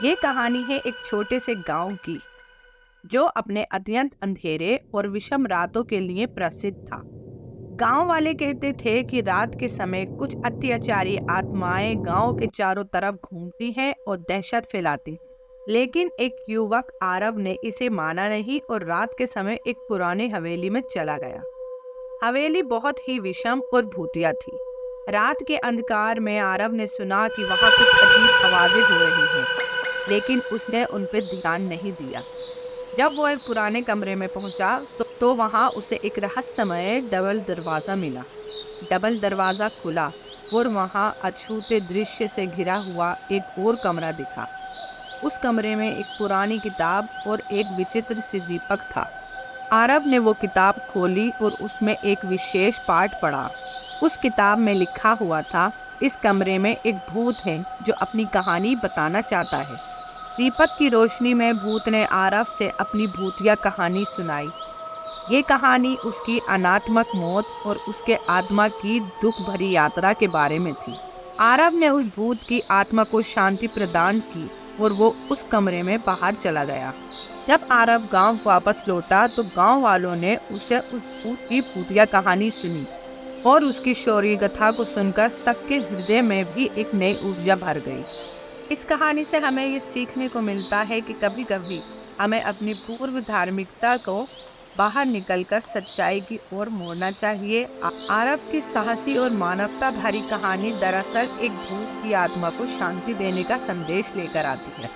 ये कहानी है एक छोटे से गांव की, जो अपने अत्यंत अंधेरे और विषम रातों के लिए प्रसिद्ध था। गांव वाले कहते थे कि रात के समय कुछ अत्याचारी आत्माएं गांव के चारों तरफ घूमती हैं और दहशत फैलाती। लेकिन एक युवक आरव ने इसे माना नहीं और रात के समय एक पुरानी हवेली में चला गया। हवेली बहुत ही विषम और भूतिया थी। रात के अंधकार में आरव ने सुना कि वहां कुछ अजीब आवाजें हो रही हैं, लेकिन उसने उन पर ध्यान नहीं दिया। जब वो एक पुराने कमरे में पहुंचा तो वहां उसे एक रहस्यमय डबल दरवाजा मिला। डबल दरवाजा खुला और वहां अछूते दृश्य से घिरा हुआ एक और कमरा दिखा। उस कमरे में एक पुरानी किताब और एक विचित्र सी दीपक था। आरव ने वो किताब खोली और उसमें एक विशेष पाठ पढ़ा। उस किताब में लिखा हुआ था, इस कमरे में एक भूत है जो अपनी कहानी बताना चाहता है। दीपक की रोशनी में भूत ने आरव से अपनी भूतिया कहानी सुनाई। ये कहानी उसकी अनात्मक मौत और उसके आत्मा की दुख भरी यात्रा के बारे में थी। आरव ने उस भूत की आत्मा को शांति प्रदान की और वो उस कमरे में बाहर चला गया। जब आरव गांव वापस लौटा तो गांव वालों ने उसे उस भूत की भूतिया कहानी सुनी और उसकी शौर्य गाथा को सुनकर सबके हृदय में भी एक नई ऊर्जा भर गई। इस कहानी से हमें ये सीखने को मिलता है कि कभी कभी हमें अपनी पूर्व धार्मिकता को बाहर निकलकर सच्चाई की ओर मोड़ना चाहिए। आरव की साहसी और मानवता भरी कहानी दरअसल एक भूत की आत्मा को शांति देने का संदेश लेकर आती है।